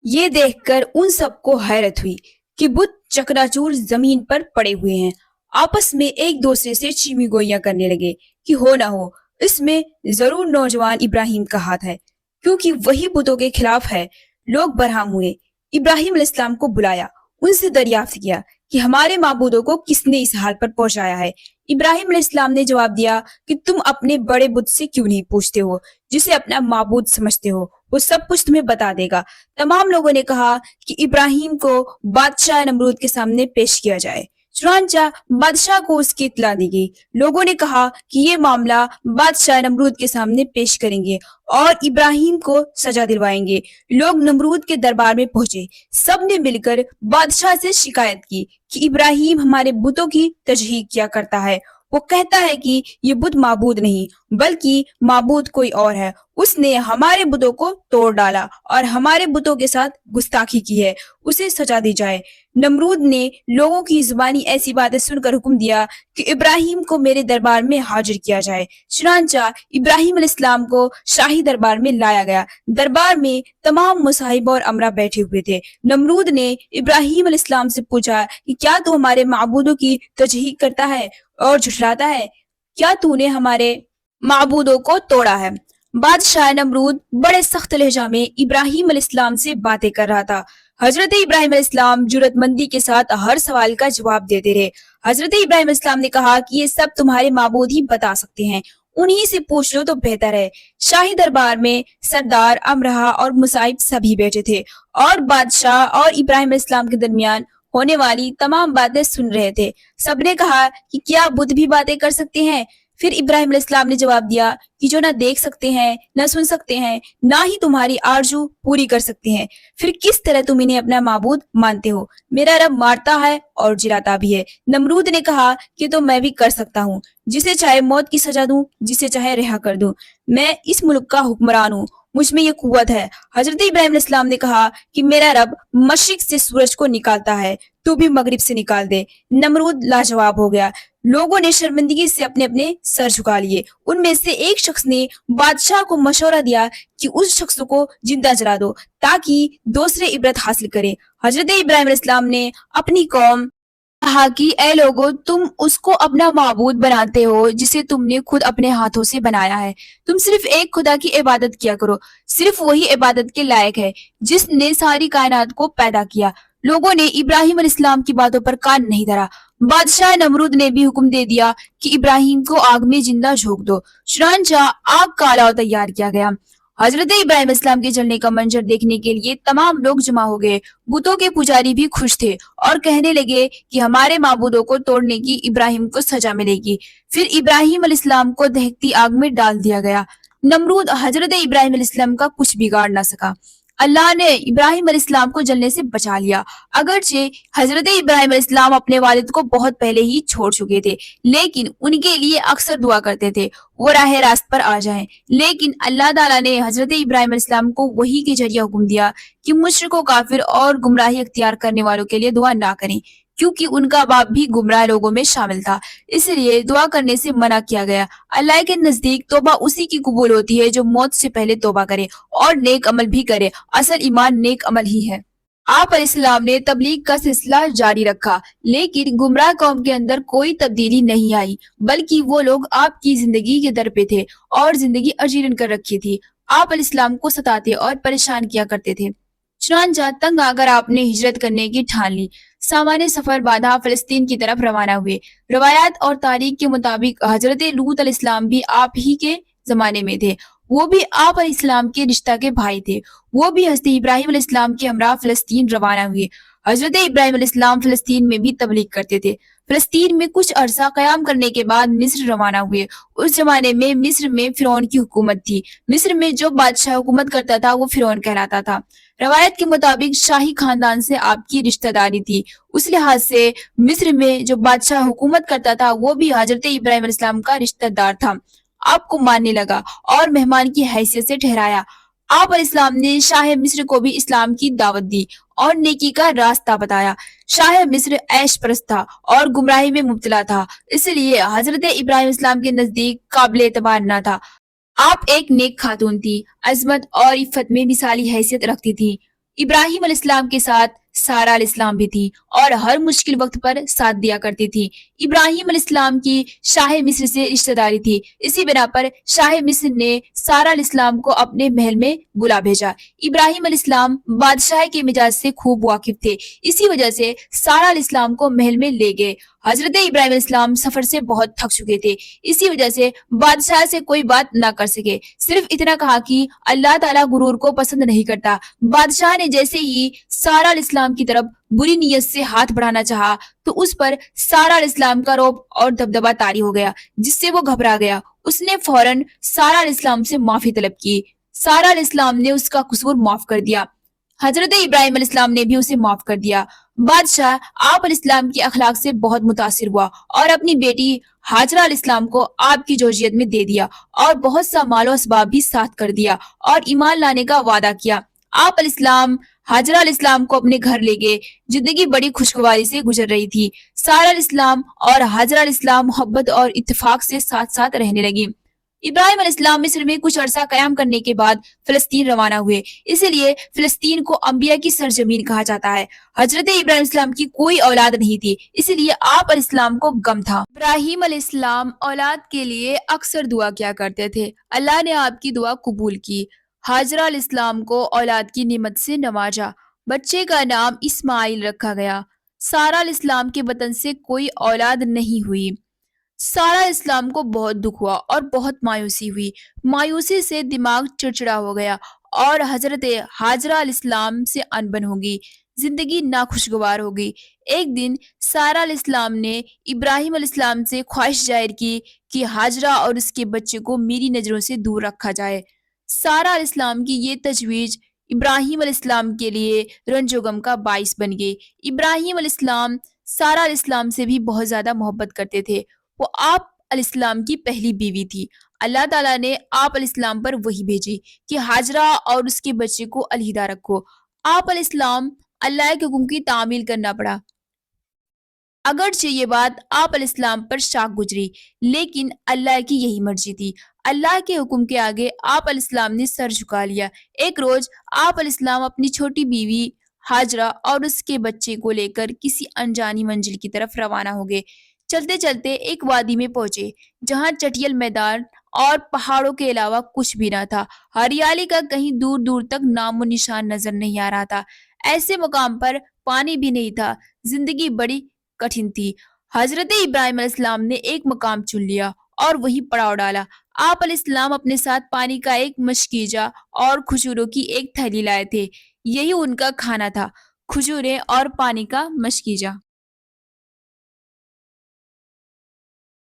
یہ دیکھ کر ان سب کو حیرت ہوئی کہ بت چکناچور زمین پر پڑے ہوئے ہیں۔ آپس میں ایک دوسرے سے چیمی گوئیاں کرنے لگے کہ ہو نہ ہو اس میں ضرور نوجوان ابراہیم کا ہاتھ ہے، کیونکہ وہی بتوں کے خلاف ہے۔ لوگ برہم ہوئے، ابراہیم علیہ السلام کو بلایا، ان سے دریافت کیا کہ ہمارے معبودوں کو کس نے اس حال پر پہنچایا ہے۔ ابراہیم علیہ السلام نے جواب دیا کہ تم اپنے بڑے بت سے کیوں نہیں پوچھتے ہو جسے اپنا معبود سمجھتے ہو، وہ سب کچھ تمہیں بتا دے گا۔ تمام لوگوں نے کہا کہ ابراہیم کو بادشاہ نمرود کے سامنے پیش کیا جائے۔ چنانچہ بادشاہ کو اس کی اطلاع دی گئی۔ لوگوں نے کہا کہ یہ معاملہ بادشاہ نمرود کے سامنے پیش کریں گے اور ابراہیم کو سزا دلوائیں گے۔ لوگ نمرود کے دربار میں پہنچے، سب نے مل کر بادشاہ سے شکایت کی کہ ابراہیم ہمارے بتوں کی تجحیق کیا کرتا ہے۔ وہ کہتا ہے کہ یہ بت معبود نہیں بلکہ معبود کوئی اور ہے، اس نے ہمارے بتوں کو توڑ ڈالا اور ہمارے بتوں کے ساتھ گستاخی کی ہے، اسے سزا دی جائے۔ نمرود نے لوگوں کی زبانی ایسی باتیں سن کر حکم دیا کہ ابراہیم کو میرے دربار میں حاضر کیا جائے۔ چنانچہ ابراہیم علیہ السلام کو شاہی دربار میں لایا گیا۔ دربار میں تمام مصاحب اور امرا بیٹھے ہوئے تھے۔ نمرود نے ابراہیم علیہ السلام سے پوچھا کہ کیا تو ہمارے معبودوں کی تجحیق کرتا ہے اور جھٹلاتا ہے؟ کیا تو نے ہمارے معبودوں کو توڑا ہے؟ بادشاہ نمرود بڑے سخت لہجہ میں ابراہیم علیہ السلام سے باتیں کر رہا تھا۔ حضرت ابراہیم علیہ السلام جرأت مندی کے ساتھ ہر سوال کا جواب دیتے رہے۔ حضرت ابراہیم علیہ السلام نے کہا کہ یہ سب تمہارے معبود ہی بتا سکتے ہیں، انہی سے پوچھ لو تو بہتر ہے۔ شاہی دربار میں سردار، امرا اور مصائب سبھی بیٹھے تھے اور بادشاہ اور ابراہیم علیہ السلام کے درمیان ہونے والی تمام باتیں سن رہے تھے۔ سب نے کہا کہ کیا بت بھی باتیں کر سکتے ہیں؟ پھر ابراہیم علیہ السلام نے جواب دیا کہ جو نہ دیکھ سکتے ہیں، نہ سن سکتے ہیں، نہ ہی تمہاری آرزو پوری کر سکتے ہیں، پھر کس طرح تم انہیں اپنا معبود مانتے ہو؟ میرا رب مارتا ہے اور جلاتا بھی ہے۔ نمرود نے کہا کہ تو میں بھی کر سکتا ہوں، جسے چاہے موت کی سزا دوں، جسے چاہے رہا کر دوں، میں اس ملک کا حکمران ہوں، مجھ میں یہ قوت ہے۔ حضرت ابراہیم علیہ السلام نے کہا کہ میرا رب مشرق سے سورج کو نکالتا ہے، تو بھی مغرب سے نکال دے۔ نمرود لاجواب ہو گیا۔ لوگوں نے شرمندگی سے اپنے اپنے سر جھکا لیے۔ ان میں سے ایک شخص نے بادشاہ کو مشورہ دیا کہ اس شخص کو زندہ جلا دو تاکہ دوسرے عبرت حاصل کریں۔ حضرت ابراہیم علیہ السلام نے اپنی قوم کہا کہ اے لوگو، تم اس کو اپنا معبود بناتے ہو جسے تم نے خود اپنے ہاتھوں سے بنایا ہے۔ تم صرف ایک خدا کی عبادت کیا کرو، صرف وہی عبادت کے لائق ہے جس نے ساری کائنات کو پیدا کیا۔ لوگوں نے ابراہیم علیہ السلام کی باتوں پر کان نہیں دھرا۔ بادشاہ نمرود نے بھی حکم دے دیا کہ ابراہیم کو آگ میں زندہ جھونک دو۔ چنانچہ آگ کا الاؤ تیار کیا گیا۔ حضرت ابراہیم علیہ السلام کے جلنے کا منظر دیکھنے کے لیے تمام لوگ جمع ہو گئے۔ بتوں کے پجاری بھی خوش تھے اور کہنے لگے کہ ہمارے معبودوں کو توڑنے کی ابراہیم کو سزا ملے گی۔ پھر ابراہیم علیہ السلام کو دہکتی آگ میں ڈال دیا گیا۔ نمرود حضرت ابراہیم علیہ السلام کا کچھ بگاڑ نہ سکا۔ اللہ نے ابراہیم علیہ السلام کو جلنے سے بچا لیا۔ اگرچہ حضرت ابراہیم علیہ السلام اپنے والد کو بہت پہلے ہی چھوڑ چکے تھے، لیکن ان کے لیے اکثر دعا کرتے تھے وہ راہ راست پر آ جائیں۔ لیکن اللہ تعالیٰ نے حضرت ابراہیم علیہ السلام کو وحی کے ذریعہ حکم دیا کہ مشرک و کافر اور گمراہی اختیار کرنے والوں کے لیے دعا نہ کریں، کیونکہ ان کا باپ بھی گمراہ لوگوں میں شامل تھا، اس لیے دعا کرنے سے منع کیا گیا۔ اللہ کے نزدیک توبہ اسی کی قبول ہوتی ہے جو موت سے پہلے توبہ کرے اور نیک عمل بھی کرے۔ اصل ایمان نیک عمل ہی ہے۔ آپ علیہ السلام نے تبلیغ کا سلسلہ جاری رکھا، لیکن گمراہ قوم کے اندر کوئی تبدیلی نہیں آئی، بلکہ وہ لوگ آپ کی زندگی کے در پہ تھے اور زندگی اجیرن کر رکھی تھی۔ آپ علیہ السلام کو ستاتے اور پریشان کیا کرتے تھے۔ چنانچہ تنگ آ کر آپ نے ہجرت کرنے کی ٹھان لی۔ سامان سفر بعد آپ فلسطین کی طرف روانہ ہوئے۔ روایات اور تاریخ کے مطابق حضرت لوط علیہ السلام بھی آپ ہی کے زمانے میں تھے، وہ بھی آپ علیہ السلام کے رشتہ کے بھائی تھے۔ وہ بھی حضرت ابراہیم علیہ السلام کے ہمراہ فلسطین روانہ ہوئے۔ حضرت ابراہیم علیہ السلام فلسطین میں بھی تبلیغ کرتے تھے۔ فلسطین میں کچھ عرصہ قیام کرنے کے بعد مصر روانہ ہوئے۔ اس زمانے میں مصر میں فرعون کی حکومت تھی۔ مصر میں جو بادشاہ حکومت کرتا تھا وہ فرعون کہلاتا تھا۔ روایت کے مطابق شاہی خاندان سے آپ کی رشتہ داری تھی، اس لحاظ سے مصر میں جو بادشاہ حکومت کرتا تھا وہ بھی حضرت ابراہیم علیہ السلام کا رشتہ دار تھا۔ آپ کو ماننے لگا اور مہمان کی حیثیت سے ٹھہرایا۔ آپ علیہ السلام نے شاہ مصر کو بھی اسلام کی دعوت دی اور نیکی کا راستہ بتایا۔ شاہ مصر عیش پرست تھا اور گمراہی میں مبتلا تھا، اس لیے حضرت ابراہیم اسلام کے نزدیک قابل اعتبار نہ تھا۔ آپ ایک نیک خاتون تھی، عظمت اور عفت میں مثالی حیثیت رکھتی تھی۔ ابراہیم علیہ السلام کے ساتھ سارہ علیہ السلام بھی تھی اور ہر مشکل وقت پر ساتھ دیا کرتی تھی۔ ابراہیم علیہ السلام کی شاہ مصر سے رشتہ داری تھی، اسی بنا پر شاہ مصر نے سارہ علیہ السلام کو اپنے محل میں بلا بھیجا۔ ابراہیم علیہ السلام بادشاہ کے مزاج سے خوب واقف تھے، اسی وجہ سے سارہ علیہ السلام کو محل میں لے گئے۔ حضرت ابراہیم علیہ السلام سفر سے بہت تھک چکے تھے، اسی وجہ سے بادشاہ سے کوئی بات نہ کر سکے، صرف اتنا کہا کہ اللہ تعالیٰ غرور کو پسند نہیں کرتا۔ بادشاہ نے جیسے ہی سارہ علیہ السلام کی طرف بری نیت سے ہاتھ بڑھانا چاہا تو اس پر سارہ علیہ السلام کا رعب اور دبدبہ طاری ہو گیا، جس سے وہ گھبرا گیا۔ اس نے فوراً سارہ علیہ السلام سے معافی طلب کی۔ سارہ علیہ السلام نے اس کا قصور معاف کر دیا، حضرت ابراہیم علیہ السلام نے بھی اسے معاف کر دیا۔ بادشاہ آپ علیہ السلام کی اخلاق سے بہت متاثر ہوا اور اپنی بیٹی ہاجرہ علیہ السلام کو آپ کی زوجیت میں دے دیا اور بہت سا مال و اسباب بھی ساتھ کر دیا اور ایمان لانے کا وعدہ کیا۔ آپ علیہ السلام ہاجرہ علیہ السلام کو اپنے گھر لے گئے۔ زندگی بڑی خوشگواری سے گزر رہی تھی۔ سارہ علیہ السلام اور ہاجرہ علیہ السلام محبت اور اتفاق سے ساتھ ساتھ رہنے لگی۔ ابراہیم علیہ السلام مصر میں کچھ عرصہ قیام کرنے کے بعد فلسطین روانہ ہوئے، اسی لیے فلسطین کو انبیاء کی سرزمین کہا جاتا ہے۔ حضرت ابراہیم علیہ السلام کی کوئی اولاد نہیں تھی، اسی لیے آپ علیہ السلام کو غم تھا۔ ابراہیم علیہ السلام اولاد کے لیے اکثر دعا کیا کرتے تھے، اللہ نے آپ کی دعا قبول کی۔ ہاجرہ علیہ السلام کو اولاد کی نعمت سے نوازا، بچے کا نام اسماعیل رکھا گیا۔ سارہ علیہ السلام کے بطن سے کوئی اولاد نہیں ہوئی۔ سارہ اسلام کو بہت دکھ ہوا اور بہت مایوسی ہوئی، مایوسی سے دماغ چڑچڑا ہو گیا اور حضرت ہاجرہ علیہ السلام سے انبن ہوگی، زندگی ناخوشگوار ہوگی۔ ایک دن سارہ علیہ السلام نے ابراہیم علیہ السلام سے خواہش ظاہر کی کہ ہاجرہ اور اس کے بچے کو میری نظروں سے دور رکھا جائے۔ سارہ علیہ السلام کی یہ تجویز ابراہیم علیہ السلام کے لیے رنج و غم کا باعث بن گئی۔ ابراہیم علیہ السلام سارہ علیہ السلام سے بھی بہت زیادہ محبت کرتے تھے، وہ آپ علیہ السلام کی پہلی بیوی تھی۔ اللہ تعالیٰ نے آپ علیہ السلام پر وحی بھیجی کہ ہاجرہ اور اس کے بچے کو علیحدہ رکھو۔ آپ علیہ السلام اللہ کے حکم کی تعمیل کرنا پڑا، اگرچہ یہ بات آپ علیہ السلام پر شاق گزری، لیکن اللہ کی یہی مرضی تھی۔ اللہ کے حکم کے آگے آپ علیہ السلام نے سر جھکا لیا۔ ایک روز آپ علیہ السلام اپنی چھوٹی بیوی ہاجرہ اور اس کے بچے کو لے کر کسی انجانی منزل کی طرف روانہ ہو گئے۔ چلتے چلتے ایک وادی میں پہنچے جہاں چٹیل میدان اور پہاڑوں کے علاوہ کچھ بھی نہ تھا، ہریالی کا کہیں دور دور تک نام و نشان نظر نہیں آ رہا تھا۔ ایسے مقام پر پانی بھی نہیں تھا، زندگی بڑی کٹھن تھی۔ حضرت ابراہیم علیہ السلام نے ایک مقام چن لیا اور وہی پڑاؤ ڈالا۔ آپ علیہ السلام اپنے ساتھ پانی کا ایک مشکیزہ اور کھجوروں کی ایک تھیلی لائے تھے، یہی ان کا کھانا تھا، کھجوریں اور پانی کا مشکیزہ۔